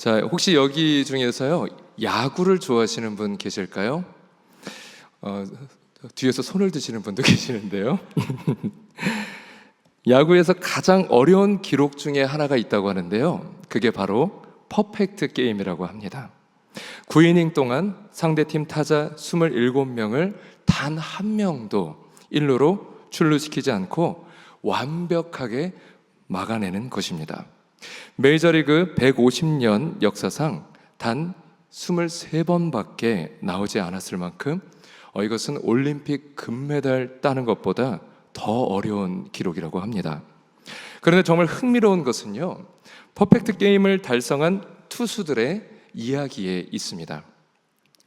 자, 혹시 여기 중에서요 야구를 좋아하시는 분 계실까요? 뒤에서 손을 드시는 분도 계시는데요. 야구에서 가장 어려운 기록 중에 하나가 있다고 하는데요, 그게 바로 퍼펙트 게임이라고 합니다. 9이닝 동안 상대팀 타자 27명을 단 한 명도 1루로 출루시키지 않고 완벽하게 막아내는 것입니다. 메이저리그 150년 역사상 단 23번밖에 나오지 않았을 만큼 이것은 올림픽 금메달 따는 것보다 더 어려운 기록이라고 합니다. 그런데 정말 흥미로운 것은요, 퍼펙트 게임을 달성한 투수들의 이야기에 있습니다.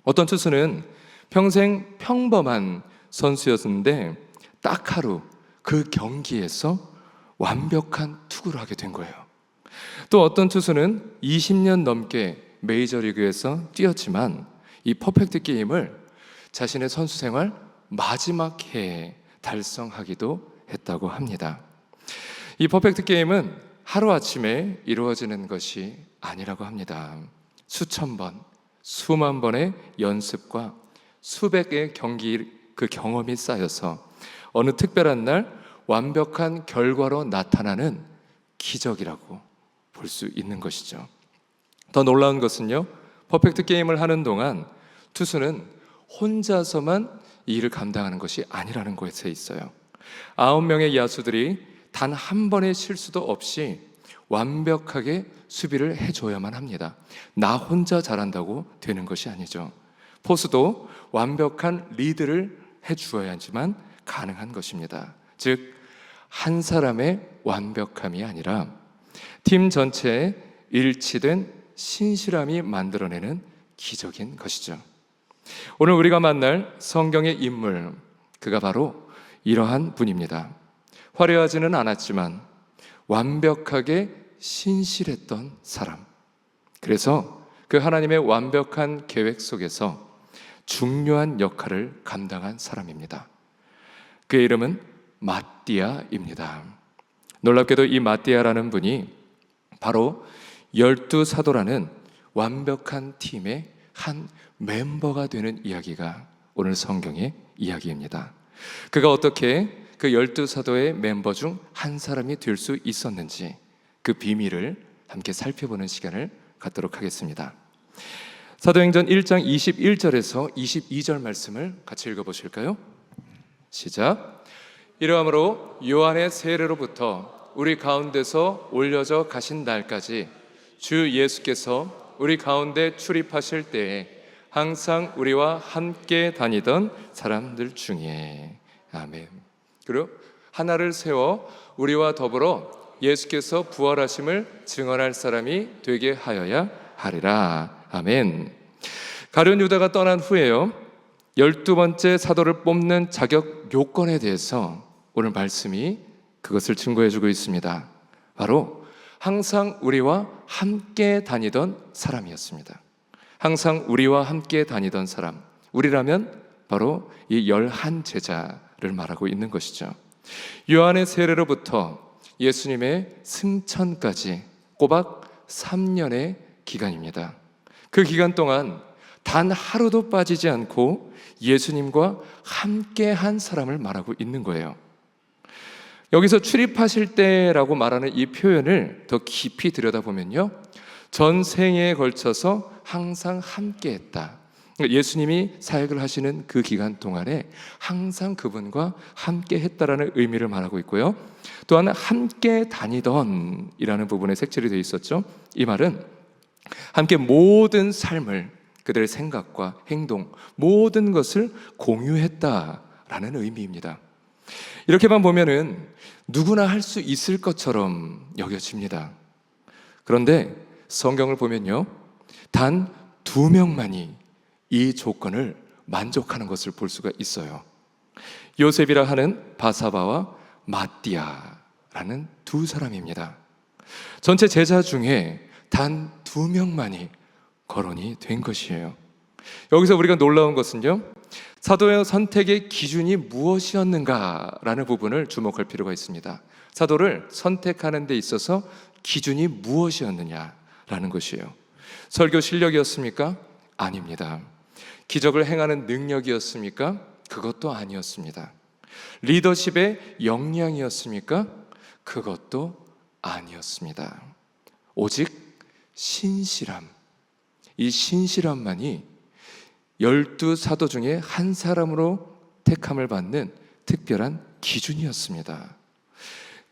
어떤 투수는 평생 평범한 선수였는데 딱 하루 그 경기에서 완벽한 투구를 하게 된 거예요. 또 어떤 투수는 20년 넘게 메이저리그에서 뛰었지만 이 퍼펙트 게임을 자신의 선수 생활 마지막 해에 달성하기도 했다고 합니다. 이 퍼펙트 게임은 하루아침에 이루어지는 것이 아니라고 합니다. 수천 번, 수만 번의 연습과 수백의 경기 그 경험이 쌓여서 어느 특별한 날 완벽한 결과로 나타나는 기적이라고 볼 수 있는 것이죠. 더 놀라운 것은요, 퍼펙트 게임을 하는 동안 투수는 혼자서만 이 일을 감당하는 것이 아니라는 것에 있어요. 9명의 야수들이 단 한 번의 실수도 없이 완벽하게 수비를 해줘야만 합니다. 나 혼자 잘한다고 되는 것이 아니죠. 포수도 완벽한 리드를 해주어야지만 가능한 것입니다. 즉, 한 사람의 완벽함이 아니라 팀 전체의 일치된 신실함이 만들어내는 기적인 것이죠. 오늘 우리가 만날 성경의 인물, 그가 바로 이러한 분입니다. 화려하지는 않았지만 완벽하게 신실했던 사람. 그래서 그 하나님의 완벽한 계획 속에서 중요한 역할을 감당한 사람입니다. 그의 이름은 마띠아입니다. 놀랍게도 이 마띠아라는 분이 바로 12사도라는 완벽한 팀의 한 멤버가 되는 이야기가 오늘 성경의 이야기입니다. 그가 어떻게 그 12사도의 멤버 중 한 사람이 될 수 있었는지 그 비밀을 함께 살펴보는 시간을 갖도록 하겠습니다. 사도행전 1장 21절에서 22절 말씀을 같이 읽어보실까요? 시작. 이러함으로 요한의 세례로부터 우리 가운데서 올려져 가신 날까지 주 예수께서 우리 가운데 출입하실 때에 항상 우리와 함께 다니던 사람들 중에 아멘. 그리고 하나를 세워 우리와 더불어 예수께서 부활하심을 증언할 사람이 되게 하여야 하리라. 아멘. 가룟 유다가 떠난 후에요, 12번째 사도를 뽑는 자격 요건에 대해서 오늘 말씀이 그것을 증거해주고 있습니다. 바로 항상 우리와 함께 다니던 사람이었습니다. 항상 우리와 함께 다니던 사람, 우리라면 바로 이 11제자를 말하고 있는 것이죠. 요한의 세례로부터 예수님의 승천까지 꼬박 3년의 기간입니다. 그 기간 동안 단 하루도 빠지지 않고 예수님과 함께한 사람을 말하고 있는 거예요. 여기서 출입하실 때라고 말하는 이 표현을 더 깊이 들여다보면요, 전생에 걸쳐서 항상 함께했다. 예수님이 사역을 하시는 그 기간 동안에 항상 그분과 함께했다라는 의미를 말하고 있고요, 또한 함께 다니던 이라는 부분에 색칠이 되어 있었죠. 이 말은 함께 모든 삶을, 그들의 생각과 행동, 모든 것을 공유했다라는 의미입니다. 이렇게만 보면은 누구나 할 수 있을 것처럼 여겨집니다. 그런데 성경을 보면요, 단 2명만이 이 조건을 만족하는 것을 볼 수가 있어요. 요셉이라 하는 바사바와 마띠아라는 2사람입니다. 전체 제자 중에 단 2명만이 거론이 된 것이에요. 여기서 우리가 놀라운 것은요, 사도의 선택의 기준이 무엇이었는가라는 부분을 주목할 필요가 있습니다. 사도를 선택하는 데 있어서 기준이 무엇이었느냐라는 것이에요. 설교 실력이었습니까? 아닙니다. 기적을 행하는 능력이었습니까? 그것도 아니었습니다. 리더십의 역량이었습니까? 그것도 아니었습니다. 오직 신실함, 이 신실함만이 12사도 중에 한 사람으로 택함을 받는 특별한 기준이었습니다.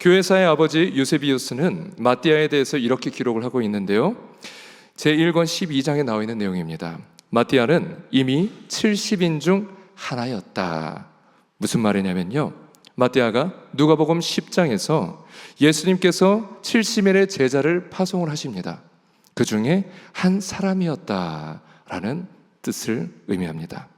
교회사의 아버지 유세비우스는 마띠아에 대해서 이렇게 기록을 하고 있는데요, 제1권 12장에 나와 있는 내용입니다. 마띠아는 이미 70인 중 하나였다. 무슨 말이냐면요, 마띠아가 누가복음 10장에서 예수님께서 70인의 제자를 파송을 하십니다. 그 중에 한 사람이었다라는 뜻을 의미합니다.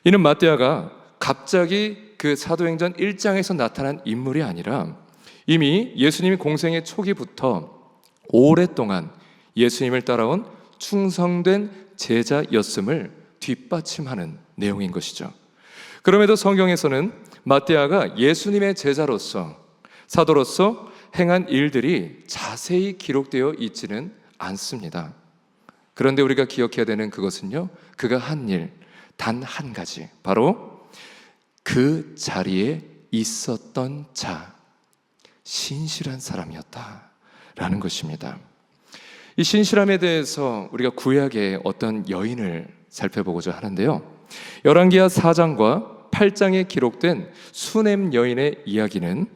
이는 마띠아가 갑자기 그 사도행전 1장에서 나타난 인물이 아니라 이미 예수님이 공생의 초기부터 오랫동안 예수님을 따라온 충성된 제자였음을 뒷받침하는 내용인 것이죠. 그럼에도 성경에서는 마띠아가 예수님의 제자로서, 사도로서 행한 일들이 자세히 기록되어 있지는 않습니다. 그런데 우리가 기억해야 되는 그것은요, 그가 한 일, 단 한 가지, 바로 그 자리에 있었던 자, 신실한 사람이었다라는 것입니다. 이 신실함에 대해서 우리가 구약의 어떤 여인을 살펴보고자 하는데요, 열왕기하 4장과 8장에 기록된 수넴 여인의 이야기는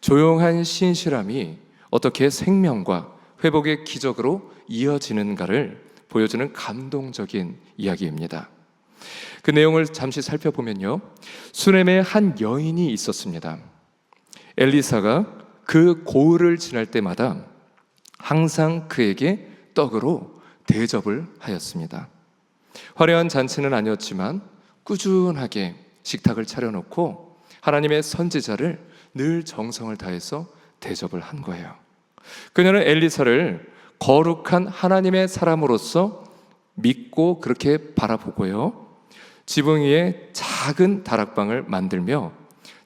조용한 신실함이 어떻게 생명과 회복의 기적으로 이어지는가를 보여주는 감동적인 이야기입니다. 그 내용을 잠시 살펴보면요, 수넴에 한 여인이 있었습니다. 엘리사가 그 고을을 지날 때마다 항상 그에게 떡으로 대접을 하였습니다. 화려한 잔치는 아니었지만 꾸준하게 식탁을 차려놓고 하나님의 선지자를 늘 정성을 다해서 대접을 한 거예요. 그녀는 엘리사를 거룩한 하나님의 사람으로서 믿고 그렇게 바라보고요, 지붕 위에 작은 다락방을 만들며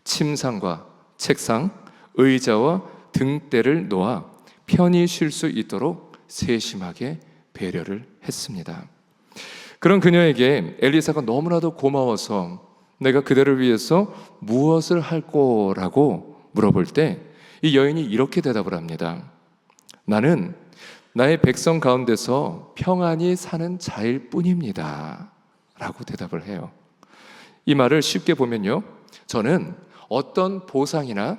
침상과 책상, 의자와 등대를 놓아 편히 쉴 수 있도록 세심하게 배려를 했습니다. 그런 그녀에게 엘리사가 너무나도 고마워서 내가 그대를 위해서 무엇을 할 거라고 물어볼 때 이 여인이 이렇게 대답을 합니다. 나는 나의 백성 가운데서 평안히 사는 자일 뿐입니다 라고 대답을 해요. 이 말을 쉽게 보면요, 저는 어떤 보상이나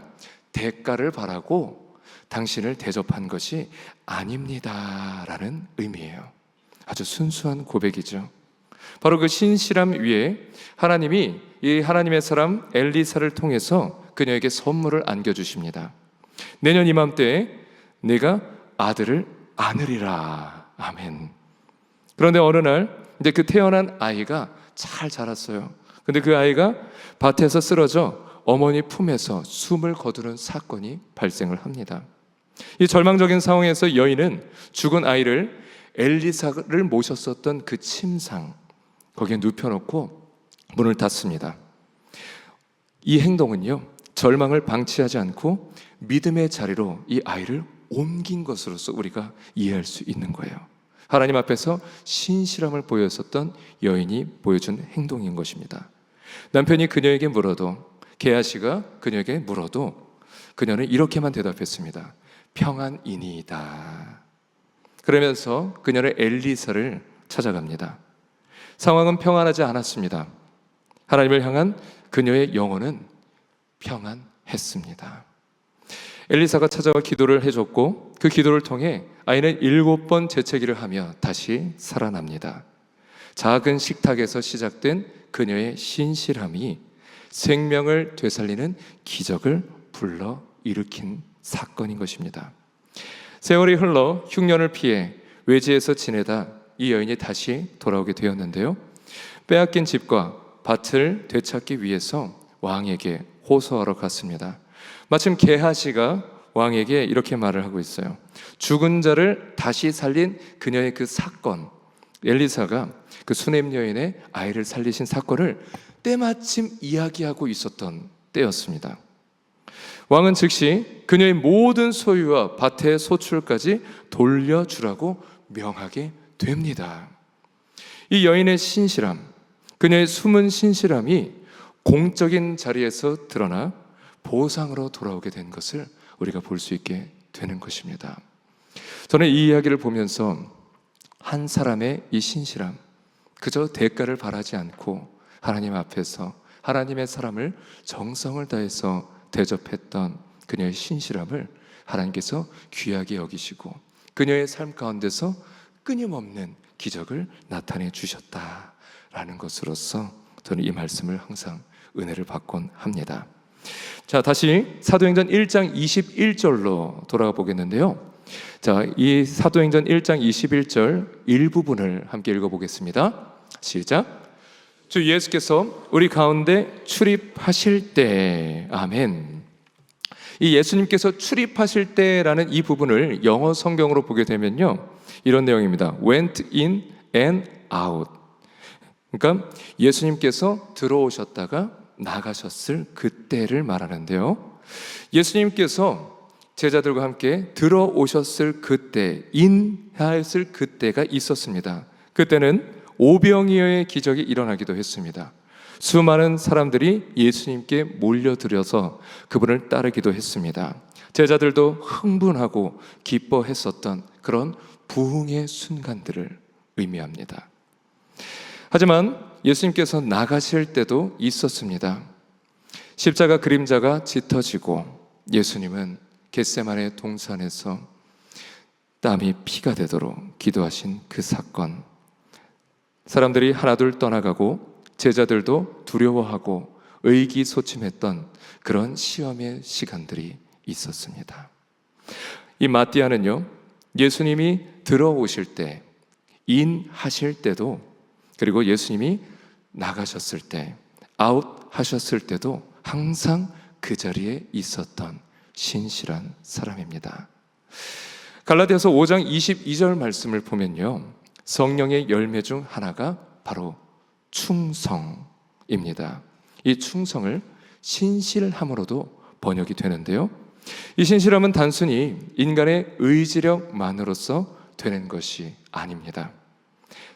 대가를 바라고 당신을 대접한 것이 아닙니다 라는 의미예요. 아주 순수한 고백이죠. 바로 그 신실함 위에 하나님이 이 하나님의 사람 엘리사를 통해서 그녀에게 선물을 안겨주십니다. 내년 이맘때에 내가 아들을 안으리라. 아멘. 그런데 어느 날 이제 그 태어난 아이가 잘 자랐어요. 근데 그 아이가 밭에서 쓰러져 어머니 품에서 숨을 거두는 사건이 발생을 합니다. 이 절망적인 상황에서 여인은 죽은 아이를 엘리사를 모셨었던 그 침상 거기에 눕혀놓고 문을 닫습니다. 이 행동은요, 절망을 방치하지 않고 믿음의 자리로 이 아이를 옮긴 것으로서 우리가 이해할 수 있는 거예요. 하나님 앞에서 신실함을 보였었던 여인이 보여준 행동인 것입니다. 남편이 그녀에게 물어도, 게하시가 그녀에게 물어도 그녀는 이렇게만 대답했습니다. 평안이니이다. 그러면서 그녀는 엘리사를 찾아갑니다. 상황은 평안하지 않았습니다. 하나님을 향한 그녀의 영혼은 평안했습니다. 엘리사가 찾아와 기도를 해줬고 그 기도를 통해 아이는 7번 재채기를 하며 다시 살아납니다. 작은 식탁에서 시작된 그녀의 신실함이 생명을 되살리는 기적을 불러 일으킨 사건인 것입니다. 세월이 흘러 흉년을 피해 외지에서 지내다 이 여인이 다시 돌아오게 되었는데요, 빼앗긴 집과 밭을 되찾기 위해서 왕에게 호소하러 갔습니다. 마침 게하시가 왕에게 이렇게 말을 하고 있어요. 죽은 자를 다시 살린 그녀의 그 사건, 엘리사가 그 수넴 여인의 아이를 살리신 사건을 때마침 이야기하고 있었던 때였습니다. 왕은 즉시 그녀의 모든 소유와 밭의 소출까지 돌려주라고 명하게 됩니다. 이 여인의 신실함, 그녀의 숨은 신실함이 공적인 자리에서 드러나 보상으로 돌아오게 된 것을 우리가 볼 수 있게 되는 것입니다. 저는 이 이야기를 보면서 한 사람의 이 신실함, 그저 대가를 바라지 않고 하나님 앞에서 하나님의 사람을 정성을 다해서 대접했던 그녀의 신실함을 하나님께서 귀하게 여기시고 그녀의 삶 가운데서 끊임없는 기적을 나타내 주셨다라는 것으로서 저는 이 말씀을 항상 은혜를 받곤 합니다. 자, 다시 사도행전 1장 21절로 돌아가 보겠는데요. 자, 이 사도행전 1장 21절 일부분을 함께 읽어보겠습니다. 시작. 주 예수께서 우리 가운데 출입하실 때, 아멘. 이 예수님께서 출입하실 때라는 이 부분을 영어 성경으로 보게 되면요, 이런 내용입니다. went in and out. 그러니까 예수님께서 들어오셨다가 나가셨을 그때를 말하는데요, 예수님께서 제자들과 함께 들어오셨을 그때, 인하였을 그때가 있었습니다. 그때는 오병이어의 기적이 일어나기도 했습니다. 수많은 사람들이 예수님께 몰려들어서 그분을 따르기도 했습니다. 제자들도 흥분하고 기뻐했었던 그런 부흥의 순간들을 의미합니다. 하지만 예수님께서 나가실 때도 있었습니다. 십자가 그림자가 짙어지고 예수님은 겟세마네 동산에서 땀이 피가 되도록 기도하신 그 사건, 사람들이 하나둘 떠나가고 제자들도 두려워하고 의기소침했던 그런 시험의 시간들이 있었습니다. 이 마띠아는요, 예수님이 들어오실 때, 인하실 때도, 그리고 예수님이 나가셨을 때, 아웃하셨을 때도 항상 그 자리에 있었던 신실한 사람입니다. 갈라디아서 5장 22절 말씀을 보면요, 성령의 열매 중 하나가 바로 충성입니다. 이 충성을 신실함으로도 번역이 되는데요, 이 신실함은 단순히 인간의 의지력만으로서 되는 것이 아닙니다.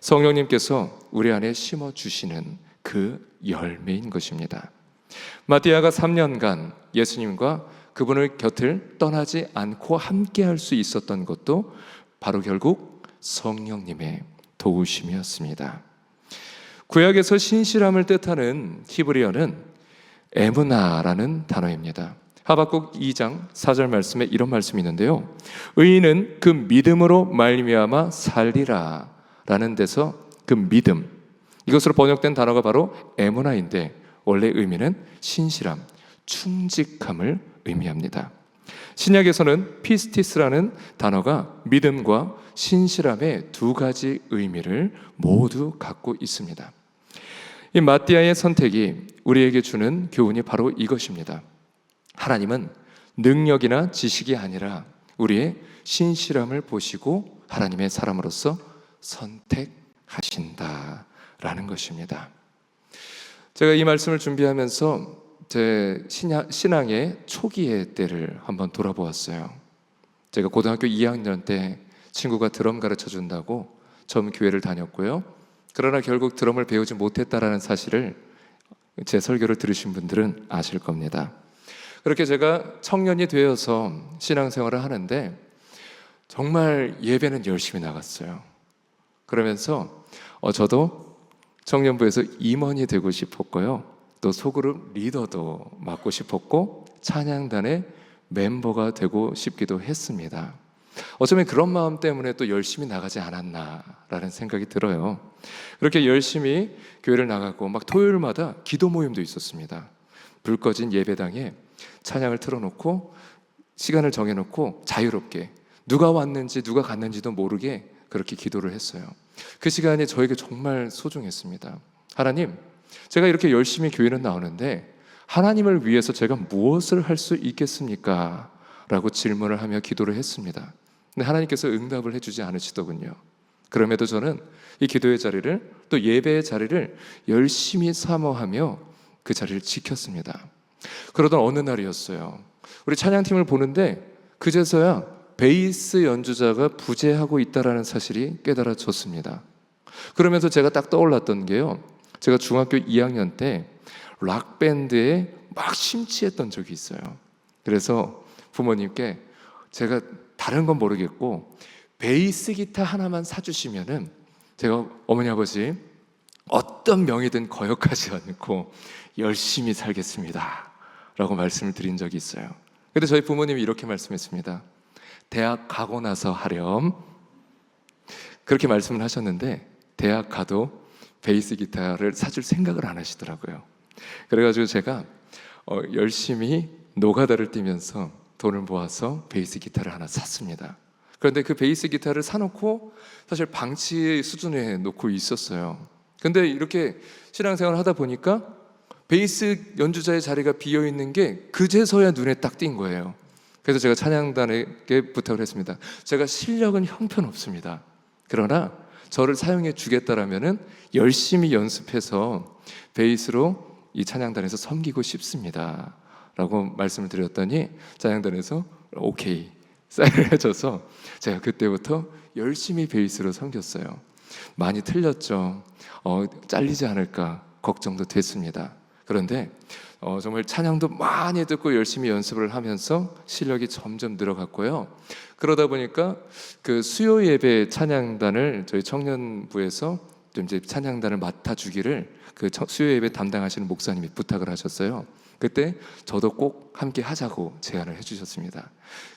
성령님께서 우리 안에 심어주시는 그 열매인 것입니다. 마띠아가 3년간 예수님과 그분의 곁을 떠나지 않고 함께 할 수 있었던 것도 바로 결국 성령님의 도우심이었습니다. 구약에서 신실함을 뜻하는 히브리어는 에무나라는 단어입니다. 하박국 2장 4절 말씀에 이런 말씀이 있는데요, 의인은 그 믿음으로 말미암아 살리라 라는 데서 그 믿음, 이것으로 번역된 단어가 바로 에무나인데 원래 의미는 신실함, 충직함을 의미합니다. 신약에서는 피스티스라는 단어가 믿음과 신실함의 두 가지 의미를 모두 갖고 있습니다. 이 마띠아의 선택이 우리에게 주는 교훈이 바로 이것입니다. 하나님은 능력이나 지식이 아니라 우리의 신실함을 보시고 하나님의 사람으로서 선택하신다라는 것입니다. 제가 이 말씀을 준비하면서 제 신앙의 초기의 때를 한번 돌아보았어요. 제가 고등학교 2학년 때 친구가 드럼 가르쳐 준다고 처음 교회를 다녔고요. 그러나 결국 드럼을 배우지 못했다라는 사실을 제 설교를 들으신 분들은 아실 겁니다. 그렇게 제가 청년이 되어서 신앙생활을 하는데 정말 예배는 열심히 나갔어요. 그러면서 저도 청년부에서 임원이 되고 싶었고요, 또 소그룹 리더도 맡고 싶었고 찬양단의 멤버가 되고 싶기도 했습니다. 어쩌면 그런 마음 때문에 또 열심히 나가지 않았나라는 생각이 들어요. 그렇게 열심히 교회를 나가고 막 토요일마다 기도 모임도 있었습니다. 불 꺼진 예배당에 찬양을 틀어놓고 시간을 정해놓고 자유롭게 누가 왔는지 누가 갔는지도 모르게 그렇게 기도를 했어요. 그 시간이 저에게 정말 소중했습니다. 하나님, 제가 이렇게 열심히 교회는 나오는데 하나님을 위해서 제가 무엇을 할 수 있겠습니까? 라고 질문을 하며 기도를 했습니다. 근데 하나님께서 응답을 해주지 않으시더군요. 그럼에도 저는 이 기도의 자리를, 또 예배의 자리를 열심히 사모하며 그 자리를 지켰습니다. 그러던 어느 날이었어요. 우리 찬양팀을 보는데 그제서야 베이스 연주자가 부재하고 있다는 사실이 깨달아졌습니다. 그러면서 제가 딱 떠올랐던 게요, 제가 중학교 2학년 때 락밴드에 막 심취했던 적이 있어요. 그래서 부모님께 제가 다른 건 모르겠고 베이스 기타 하나만 사주시면은 제가 어머니 아버지 어떤 명의든 거역하지 않고 열심히 살겠습니다 라고 말씀을 드린 적이 있어요. 근데 저희 부모님이 이렇게 말씀했습니다. 대학 가고 나서 하렴, 그렇게 말씀을 하셨는데 대학 가도 베이스 기타를 사줄 생각을 안 하시더라고요. 그래가지고 제가 열심히 노가다를 뛰면서 돈을 모아서 베이스 기타를 하나 샀습니다. 그런데 그 베이스 기타를 사놓고 사실 방치 수준에 놓고 있었어요. 근데 이렇게 신앙생활을 하다 보니까 베이스 연주자의 자리가 비어있는 게 그제서야 눈에 딱 띈 거예요. 그래서 제가 찬양단에게 부탁을 했습니다. 제가 실력은 형편없습니다. 그러나 저를 사용해 주겠다라면은 열심히 연습해서 베이스로 이 찬양단에서 섬기고 싶습니다 라고 말씀을 드렸더니 찬양단에서 오케이 사인을 해줘서 제가 그때부터 열심히 베이스로 섬겼어요. 많이 틀렸죠. 잘리지 않을까 걱정도 됐습니다. 그런데 정말 찬양도 많이 듣고 열심히 연습을 하면서 실력이 점점 늘어갔고요. 그러다 보니까 그 수요 예배 찬양단을 저희 청년부에서 좀 이제 찬양단을 맡아주기를 그 수요 예배 담당하시는 목사님이 부탁을 하셨어요. 그때 저도 꼭 함께 하자고 제안을 해주셨습니다.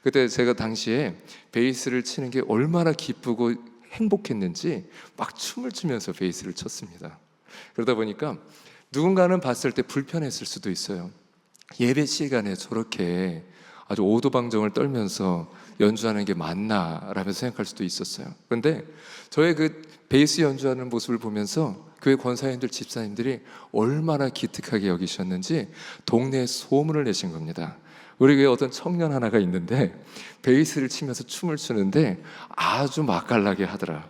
그때 제가 당시에 베이스를 치는 게 얼마나 기쁘고 행복했는지 막 춤을 추면서 베이스를 쳤습니다. 그러다 보니까 누군가는 봤을 때 불편했을 수도 있어요. 예배 시간에 저렇게 아주 오도방정을 떨면서 연주하는 게 맞나 라면서 생각할 수도 있었어요. 그런데 저의 그 베이스 연주하는 모습을 보면서 교회 권사님들, 집사님들이 얼마나 기특하게 여기셨는지 동네에 소문을 내신 겁니다. 우리 교회에 어떤 청년 하나가 있는데 베이스를 치면서 춤을 추는데 아주 맛깔나게 하더라.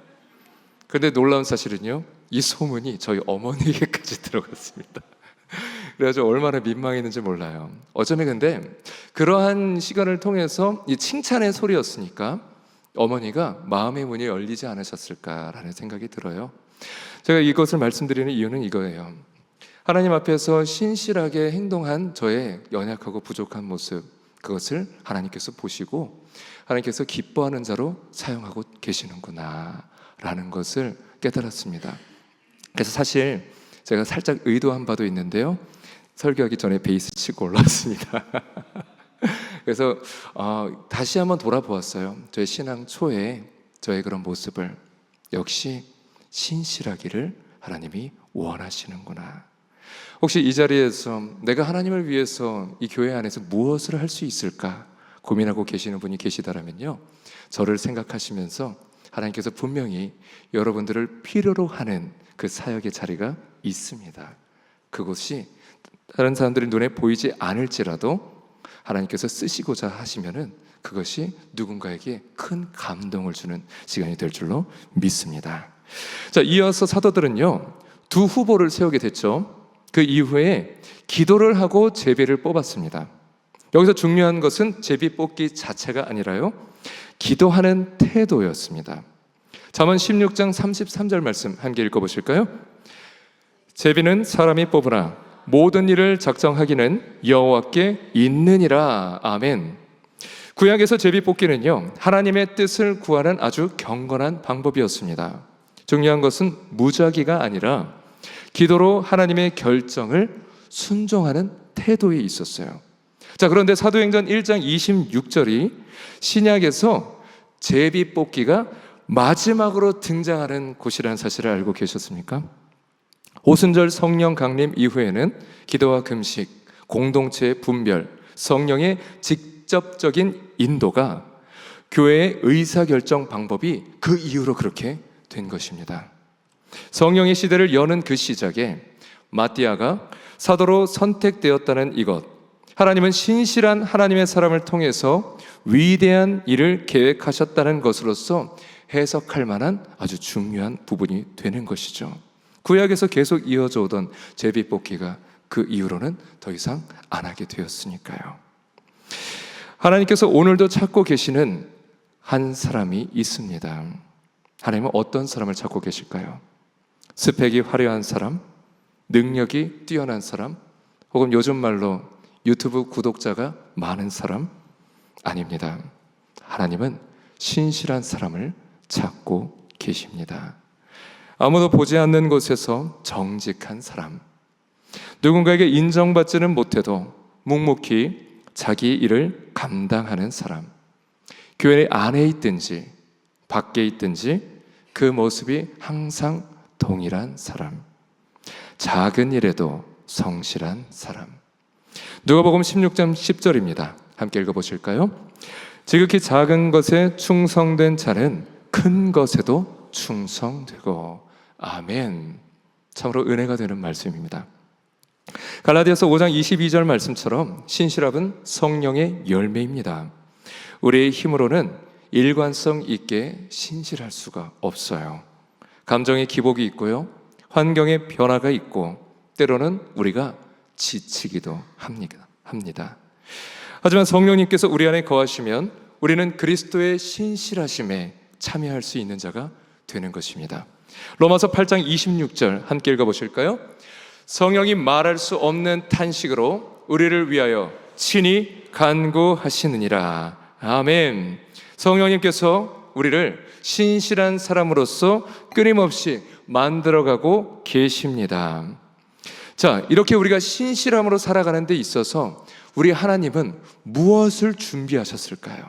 그런데 놀라운 사실은요, 이 소문이 저희 어머니에게까지 들어갔습니다. 그래가지고 얼마나 민망했는지 몰라요. 어쩌면 근데 그러한 시간을 통해서 이 칭찬의 소리였으니까 어머니가 마음의 문이 열리지 않으셨을까라는 생각이 들어요. 제가 이것을 말씀드리는 이유는 이거예요. 하나님 앞에서 신실하게 행동한 저의 연약하고 부족한 모습, 그것을 하나님께서 보시고 하나님께서 기뻐하는 자로 사용하고 계시는구나 라는 것을 깨달았습니다. 그래서 사실 제가 살짝 의도한 바도 있는데요, 설교하기 전에 베이스 치고 올라왔습니다. 그래서 다시 한번 돌아보았어요. 저의 신앙 초에 저의 그런 모습을. 역시 신실하기를 하나님이 원하시는구나. 혹시 이 자리에서 내가 하나님을 위해서 이 교회 안에서 무엇을 할 수 있을까 고민하고 계시는 분이 계시다라면요, 저를 생각하시면서 하나님께서 분명히 여러분들을 필요로 하는 그 사역의 자리가 있습니다. 그것이 다른 사람들의 눈에 보이지 않을지라도 하나님께서 쓰시고자 하시면은 그것이 누군가에게 큰 감동을 주는 시간이 될 줄로 믿습니다. 자, 이어서 사도들은요, 두 후보를 세우게 됐죠. 그 이후에 기도를 하고 제비를 뽑았습니다. 여기서 중요한 것은 제비 뽑기 자체가 아니라요, 기도하는 태도였습니다. 잠언 16장 33절 말씀 함께 읽어보실까요? 제비는 사람이 뽑으나 모든 일을 작정하기는 여호와께 있느니라. 아멘. 구약에서 제비 뽑기는요, 하나님의 뜻을 구하는 아주 경건한 방법이었습니다. 중요한 것은 무작위가 아니라 기도로 하나님의 결정을 순종하는 태도에 있었어요. 자, 그런데 사도행전 1장 26절이 신약에서 제비 뽑기가 마지막으로 등장하는 곳이라는 사실을 알고 계셨습니까? 오순절 성령 강림 이후에는 기도와 금식, 공동체의 분별, 성령의 직접적인 인도가 교회의 의사결정 방법이 그 이후로 그렇게 된 것입니다. 성령의 시대를 여는 그 시작에 마띠아가 사도로 선택되었다는 이것, 하나님은 신실한 하나님의 사람을 통해서 위대한 일을 계획하셨다는 것으로서 해석할 만한 아주 중요한 부분이 되는 것이죠. 구약에서 계속 이어져 오던 제비 뽑기가 그 이후로는 더 이상 안 하게 되었으니까요. 하나님께서 오늘도 찾고 계시는 한 사람이 있습니다. 하나님은 어떤 사람을 찾고 계실까요? 스펙이 화려한 사람, 능력이 뛰어난 사람, 혹은 요즘 말로 유튜브 구독자가 많은 사람? 아닙니다. 하나님은 신실한 사람을 찾고 계십니다. 아무도 보지 않는 곳에서 정직한 사람, 누군가에게 인정받지는 못해도 묵묵히 자기 일을 감당하는 사람, 교회 안에 있든지 밖에 있든지 그 모습이 항상 동일한 사람, 작은 일에도 성실한 사람. 누가복음 16장 10절입니다. 함께 읽어보실까요? 지극히 작은 것에 충성된 자는 큰 것에도 충성되고. 아멘. 참으로 은혜가 되는 말씀입니다. 갈라디아서 5장 22절 말씀처럼 신실함은 성령의 열매입니다. 우리의 힘으로는 일관성 있게 신실할 수가 없어요. 감정의 기복이 있고요, 환경의 변화가 있고, 때로는 우리가 지치기도 합니다. 하지만 성령님께서 우리 안에 거하시면 우리는 그리스도의 신실하심에 참여할 수 있는 자가 되는 것입니다. 로마서 8장 26절 함께 읽어보실까요? 성령이 말할 수 없는 탄식으로 우리를 위하여 친히 간구하시느니라. 아멘. 성령님께서 우리를 신실한 사람으로서 끊임없이 만들어가고 계십니다. 자, 이렇게 우리가 신실함으로 살아가는 데 있어서 우리 하나님은 무엇을 준비하셨을까요?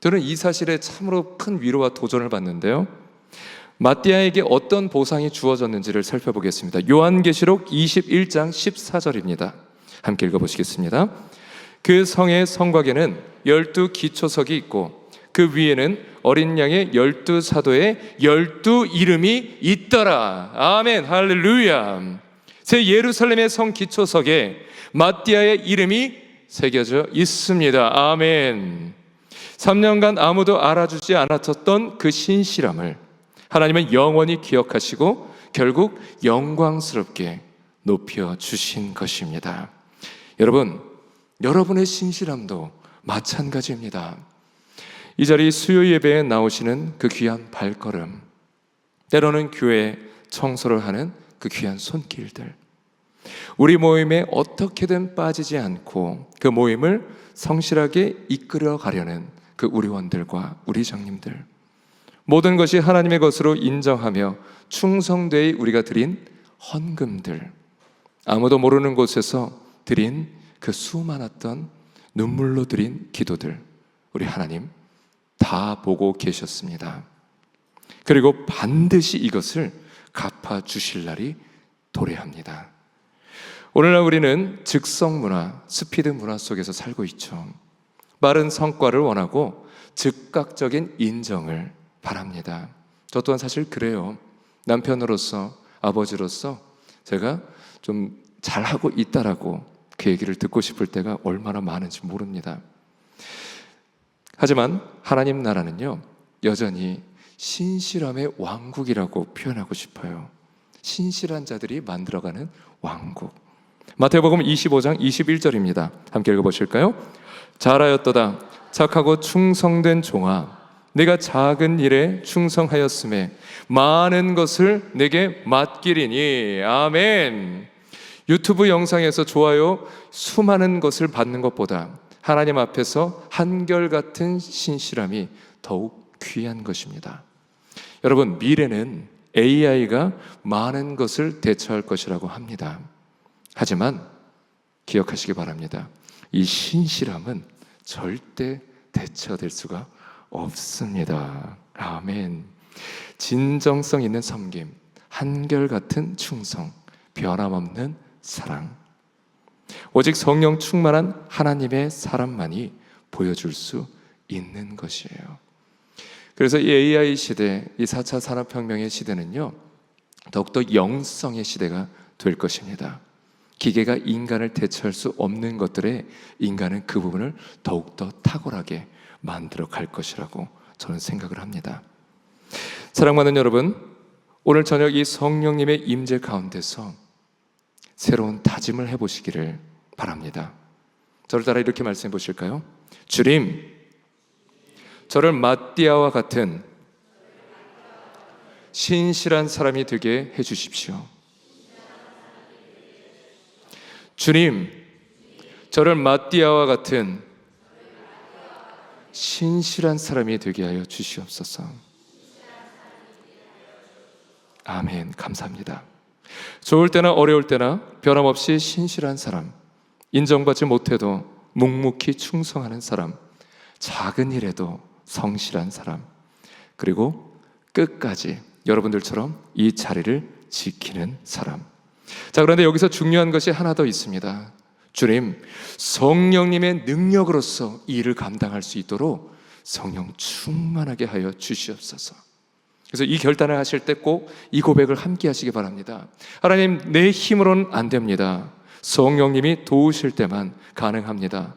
저는 이 사실에 참으로 큰 위로와 도전을 받는데요, 마띠아에게 어떤 보상이 주어졌는지를 살펴보겠습니다. 요한계시록 21장 14절입니다. 함께 읽어보시겠습니다. 그 성의 성곽에는 12 기초석이 있고 그 위에는 어린 양의 12 사도의 12 이름이 있더라. 아멘. 할렐루야. 새 예루살렘의 성 기초석에 마띠아의 이름이 새겨져 있습니다. 아멘. 3년간 아무도 알아주지 않았던 그 신실함을 하나님은 영원히 기억하시고 결국 영광스럽게 높여주신 것입니다. 여러분, 여러분의 신실함도 마찬가지입니다. 이 자리 수요 예배에 나오시는 그 귀한 발걸음, 때로는 교회 청소를 하는 그 귀한 손길들, 우리 모임에 어떻게든 빠지지 않고 그 모임을 성실하게 이끌어 가려는 그 우리원들과 우리 장님들, 모든 것이 하나님의 것으로 인정하며 충성되이 우리가 드린 헌금들, 아무도 모르는 곳에서 드린 그 수많았던 눈물로 드린 기도들, 우리 하나님 다 보고 계셨습니다. 그리고 반드시 이것을 갚아주실 날이 도래합니다. 오늘날 우리는 즉석 문화, 스피드 문화 속에서 살고 있죠. 빠른 성과를 원하고 즉각적인 인정을 바랍니다. 저 또한 사실 그래요. 남편으로서, 아버지로서 제가 좀 잘하고 있다라고 그 얘기를 듣고 싶을 때가 얼마나 많은지 모릅니다. 하지만 하나님 나라는요, 여전히 신실함의 왕국이라고 표현하고 싶어요. 신실한 자들이 만들어가는 왕국. 마태복음 25장 21절입니다. 함께 읽어보실까요? 잘하였도다 착하고 충성된 종아, 내가 작은 일에 충성하였음에 많은 것을 내게 맡기리니. 아멘. 유튜브 영상에서 좋아요 수많은 것을 받는 것보다 하나님 앞에서 한결같은 신실함이 더욱 귀한 것입니다. 여러분, 미래는 AI가 많은 것을 대처할 것이라고 합니다. 하지만 기억하시기 바랍니다. 이 신실함은 절대 대처될 수가 없습니다. 아멘. 진정성 있는 섬김, 한결같은 충성, 변함없는 사랑, 오직 성령 충만한 하나님의 사람만이 보여줄 수 있는 것이에요. 그래서 이 AI 시대, 이 4차 산업혁명의 시대는요, 더욱더 영성의 시대가 될 것입니다. 기계가 인간을 대체할 수 없는 것들에 인간은 그 부분을 더욱더 탁월하게 만들어 갈 것이라고 저는 생각을 합니다. 사랑하는 여러분, 오늘 저녁 이 성령님의 임재 가운데서 새로운 다짐을 해보시기를 바랍니다. 저를 따라 이렇게 말씀해 보실까요? 주님, 저를 마띠아와 같은 신실한 사람이 되게 해주십시오. 주님, 저를 마띠아와 같은 신실한 사람이 되게 하여 주시옵소서. 아멘. 감사합니다. 좋을 때나 어려울 때나 변함없이 신실한 사람, 인정받지 못해도 묵묵히 충성하는 사람, 작은 일에도 성실한 사람, 그리고 끝까지 여러분들처럼 이 자리를 지키는 사람. 자, 그런데 여기서 중요한 것이 하나 더 있습니다. 주님, 성령님의 능력으로서 이 일을 감당할 수 있도록 성령 충만하게 하여 주시옵소서. 그래서 이 결단을 하실 때 꼭 이 고백을 함께 하시기 바랍니다. 하나님, 내 힘으로는 안 됩니다. 성령님이 도우실 때만 가능합니다.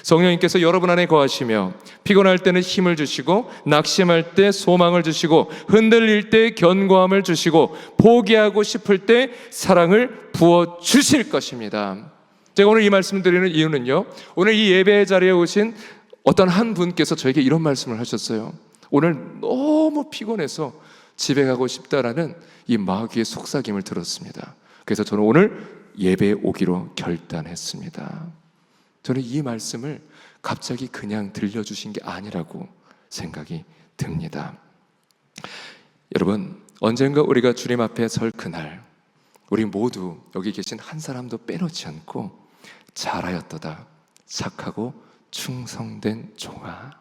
성령님께서 여러분 안에 거하시며 피곤할 때는 힘을 주시고, 낙심할 때 소망을 주시고, 흔들릴 때 견고함을 주시고, 포기하고 싶을 때 사랑을 부어 주실 것입니다. 제가 오늘 이 말씀을 드리는 이유는요, 오늘 이 예배 자리에 오신 어떤 한 분께서 저에게 이런 말씀을 하셨어요. 오늘 너무 피곤해서 집에 가고 싶다라는 이 마귀의 속삭임을 들었습니다. 그래서 저는 오늘 예배에 오기로 결단했습니다. 저는 이 말씀을 갑자기 그냥 들려주신 게 아니라고 생각이 듭니다. 여러분, 언젠가 우리가 주님 앞에 설 그날, 우리 모두 여기 계신 한 사람도 빼놓지 않고 잘하였도다, 착하고 충성된 종아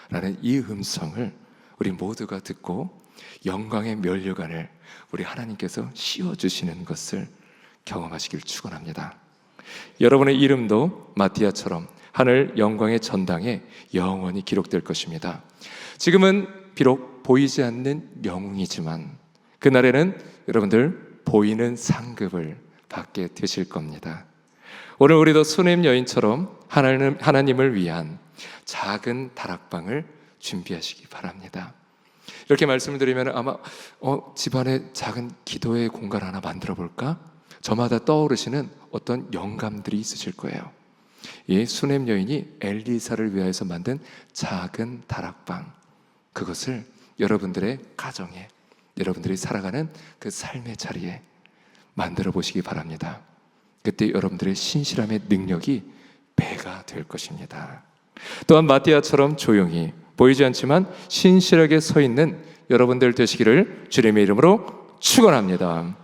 라는 이 음성을 우리 모두가 듣고 영광의 면류관을 우리 하나님께서 씌워주시는 것을 경험하시길 축원합니다. 여러분의 이름도 마띠아처럼 하늘 영광의 전당에 영원히 기록될 것입니다. 지금은 비록 보이지 않는 영웅이지만 그날에는 여러분들 보이는 상급을 받게 되실 겁니다. 오늘 우리도 수넴 여인처럼 하나님을 위한 작은 다락방을 준비하시기 바랍니다. 이렇게 말씀을 드리면 아마 집안에 작은 기도의 공간 하나 만들어 볼까? 저마다 떠오르시는 어떤 영감들이 있으실 거예요. 이 수넴 여인이 엘리사를 위하여서 만든 작은 다락방, 그것을 여러분들의 가정에, 여러분들이 살아가는 그 삶의 자리에 만들어 보시기 바랍니다. 그때 여러분들의 신실함의 능력이 배가 될 것입니다. 또한 마띠아처럼 조용히 보이지 않지만 신실하게 서 있는 여러분들 되시기를 주님의 이름으로 축원합니다.